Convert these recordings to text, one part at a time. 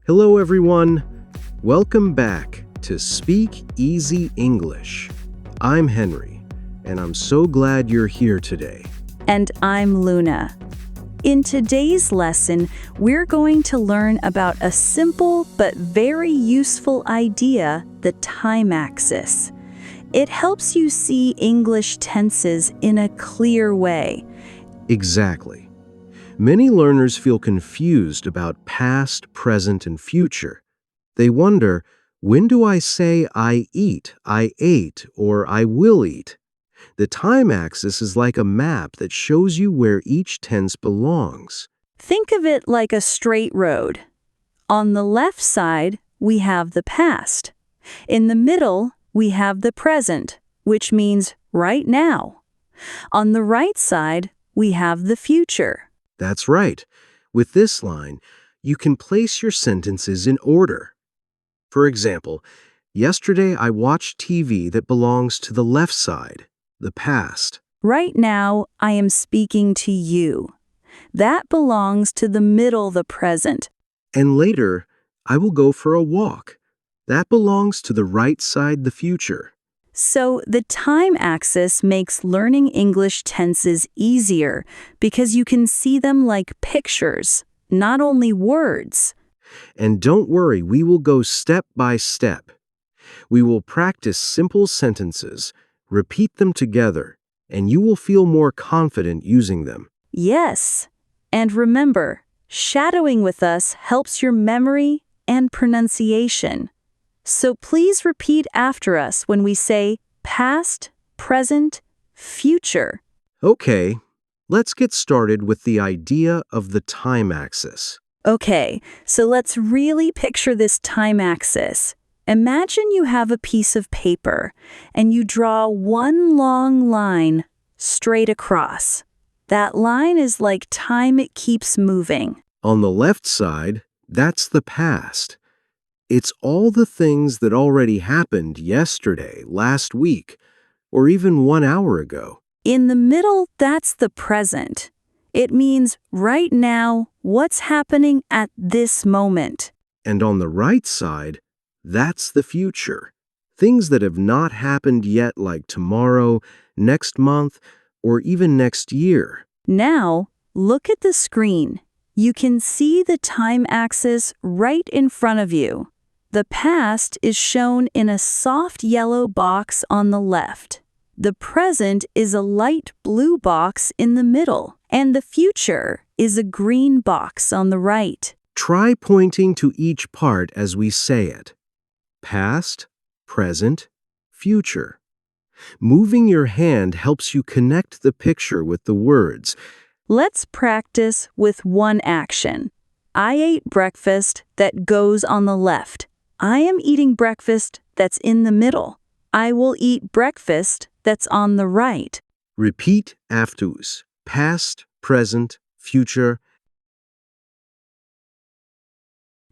Hello, everyone. Welcome back to Speak Easy English. I'm Henry, and I'm so glad you're here today. And I'm Luna. In today's lesson, we're going to learn about a simple but very useful idea, the time axis. It helps you see English tenses in a clear way. Exactly. Many learners feel confused about past, present, and future. They wonder, when do I say I eat, I ate, or I will eat? The time axis is like a map that shows you where each tense belongs. Think of it like a straight road. On the left side, we have the past. In the middle, we have the present, which means right now. On the right side, we have the future. That's right. With this line, you can place your sentences in order. For example, yesterday I watched TV that belongs to the left side, the past. Right now, I am speaking to you. That belongs to the middle, the present. And later, I will go for a walk. That belongs to the right side, the future. So the time axis makes learning English tenses easier because you can see them like pictures, not only words. And don't worry, we will go step by step. We will practice simple sentences, repeat them together, and you will feel more confident using them. Yes. And remember, shadowing with us helps your memory and pronunciation. So please repeat after us when we say past, present, future. Okay, let's get started with the idea of the time axis. Okay, so let's really picture this time axis. Imagine you have a piece of paper and you draw one long line straight across. That line is like time it keeps moving. On the left side, that's the past. It's all the things that already happened yesterday, last week, or even 1 hour ago. In the middle, that's the present. It means right now, what's happening at this moment. And on the right side, that's the future. Things that have not happened yet, like tomorrow, next month, or even next year. Now, look at the screen. You can see the time axis right in front of you. The past is shown in a soft yellow box on the left. The present is a light blue box in the middle, and the future is a green box on the right. Try pointing to each part as we say it. Past, present, future. Moving your hand helps you connect the picture with the words. Let's practice with one action. I ate breakfast that goes on the left. I am eating breakfast that's in the middle. I will eat breakfast that's on the right. Repeat after us. Past, present, future.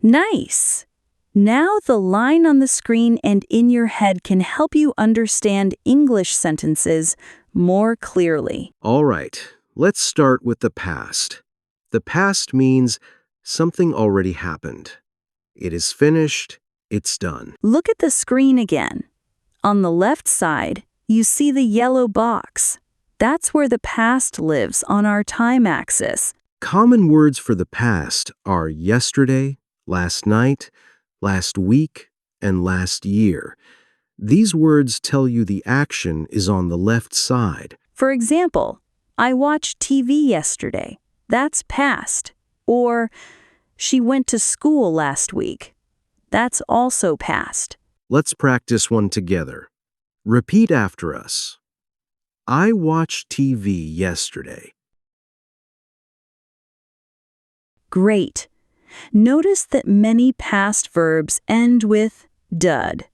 Nice! Now the line on the screen and in your head can help you understand English sentences more clearly. All right, let's start with the past. The past means something already happened. It is finished, it's done. Look at the screen again. On the left side, you see the yellow box. That's where the past lives on our time axis. Common words for the past are yesterday, last night, last week, and last year. These words tell you the action is on the left side. For example, I watched TV yesterday. That's past. Or, she went to school last week. That's also past. Let's practice one together. Repeat after us. I watched TV yesterday. Great. Notice that many past verbs end with dud.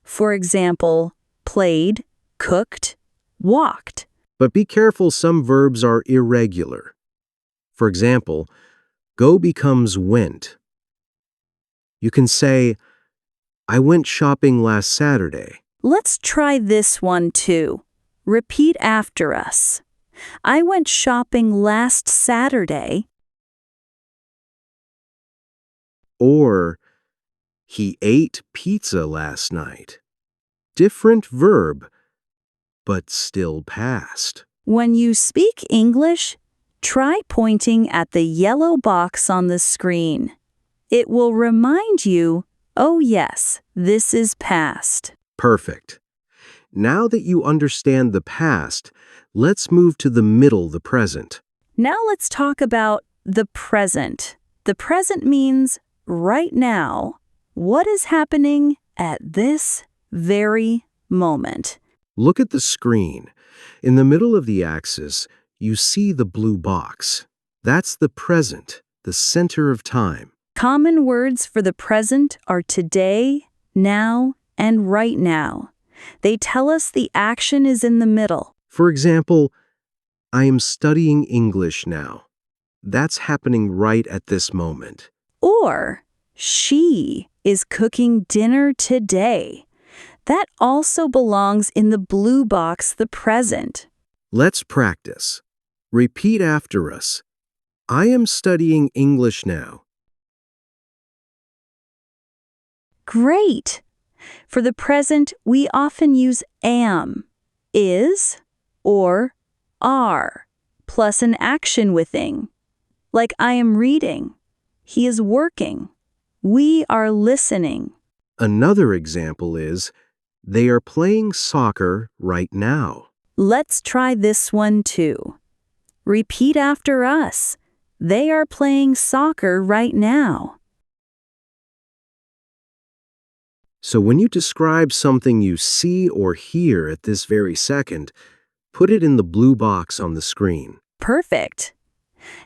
For example, played, cooked, walked. But be careful, some verbs are irregular. For example, go becomes went. You can say, I went shopping last Saturday. Let's try this one too. Repeat after us. I went shopping last Saturday. Or, He ate pizza last night. Different verb, but still past. When you speak English, try pointing at the yellow box on the screen. It will remind you, oh yes, this is past. Perfect. Now that you understand the past, let's move to the middle, the present. Now let's talk about the present. The present means right now. What is happening at this very moment? Look at the screen. In the middle of the axis, you see the blue box. That's the present, the center of time. Common words for the present are today, now, and right now. They tell us the action is in the middle. For example, I am studying English now. That's happening right at this moment. Or, she is cooking dinner today. That also belongs in the blue box, the present. Let's practice. Repeat after us. I am studying English now. Great! For the present, we often use am, is, or are, plus an action with ing. Like I am reading. He is working. We are listening. Another example is, they are playing soccer right now. Let's try this one too. Repeat after us. They are playing soccer right now. So when you describe something you see or hear at this very second, put it in the blue box on the screen. Perfect.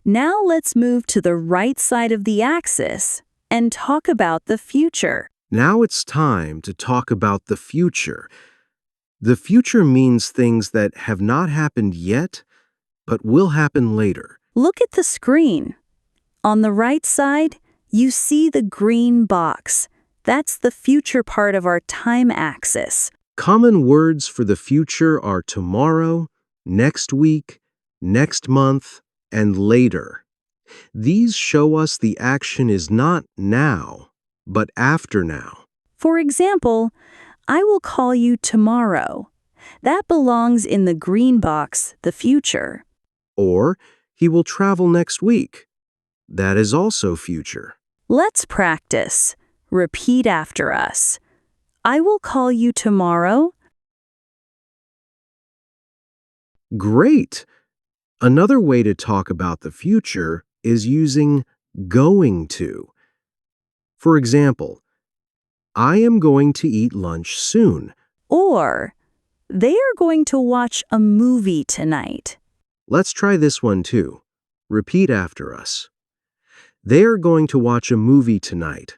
Now let's move to the right side of the axis and talk about the future. Now it's time to talk about the future. The future means things that have not happened yet, but will happen later. Look at the screen. On the right side, you see the green box. That's the future part of our time axis. Common words for the future are tomorrow, next week, next month, and later. These show us the action is not now, but after now. For example, I will call you tomorrow. That belongs in the green box, the future. Or, he will travel next week. That is also future. Let's practice. Repeat after us. I will call you tomorrow. Great! Another way to talk about the future is using going to. For example, I am going to eat lunch soon. Or, they are going to watch a movie tonight. Let's try this one too. Repeat after us. They are going to watch a movie tonight.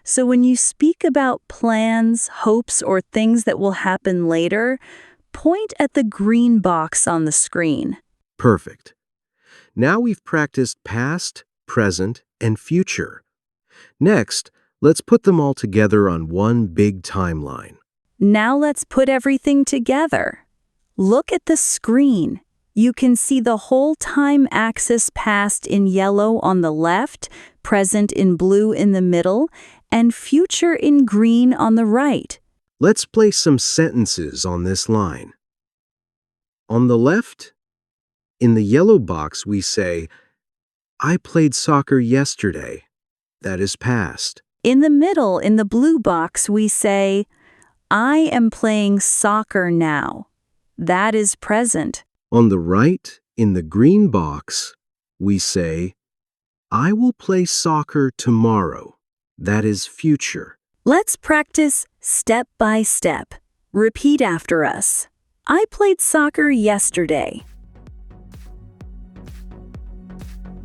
So when you speak about plans, hopes, or things that will happen later, point at the green box on the screen. Perfect. Now we've practiced past, present, and future. Next, let's put them all together on one big timeline. Now let's put everything together. Look at the screen. You can see the whole time axis past in yellow on the left, present in blue in the middle, and future in green on the right. Let's place some sentences on this line. On the left, in the yellow box, we say, I played soccer yesterday. That is past. In the middle, in the blue box, we say, I am playing soccer now. That is present. On the right, in the green box, we say, I will play soccer tomorrow. That is future. Let's practice step by step. Repeat after us. I played soccer yesterday.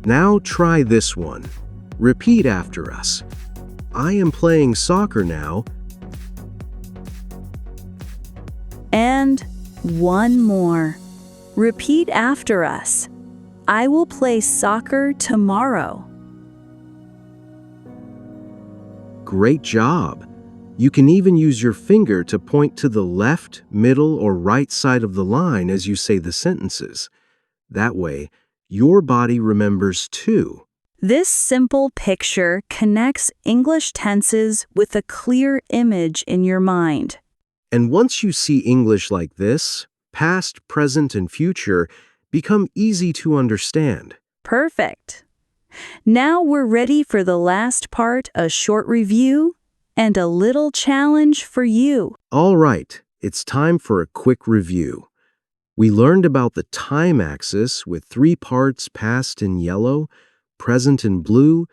Now try this one. Repeat after us. I am playing soccer now. And one more. Repeat after us. I will play soccer tomorrow. Great job! You can even use your finger to point to the left, middle, or right side of the line as you say the sentences. That way, your body remembers too. This simple picture connects English tenses with a clear image in your mind. And once you see English like this, past, present, and future become easy to understand. Perfect. Now we're ready for the last part, a short review and a little challenge for you. All right, it's time for a quick review. We learned about the time axis with 3 parts: past in yellow, present in blue,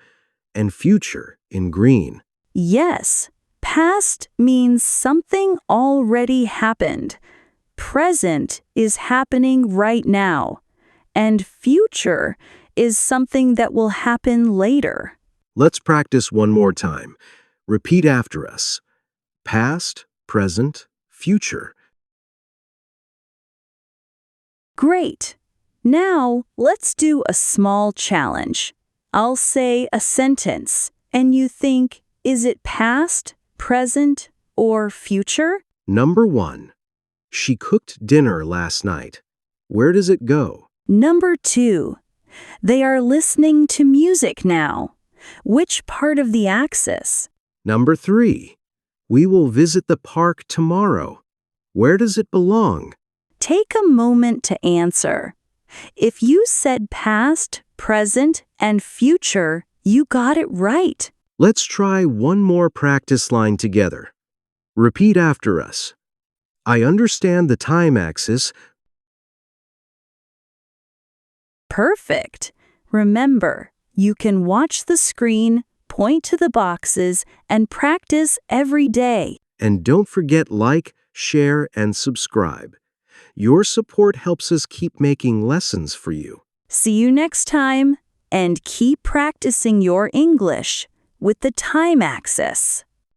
and future in green. Yes, past means something already happened. Present is happening right now. And future is something that will happen later. Let's practice one more time. Repeat after us. Past, present, future. Great. Now, let's do a small challenge. I'll say a sentence, and you think, is it past, present, or future? Number 1. She cooked dinner last night. Where does it go? Number 2. They are listening to music now. Which part of the axis? Number 3. We will visit the park tomorrow. Where does it belong? Take a moment to answer. If you said past, present, and future, you got it right. Let's try one more practice line together. Repeat after us. I understand the time axis. Perfect. Remember, you can watch the screen, point to the boxes, and practice every day. And don't forget like, share, and subscribe. Your support helps us keep making lessons for you. See you next time, and keep practicing your English with the time axis.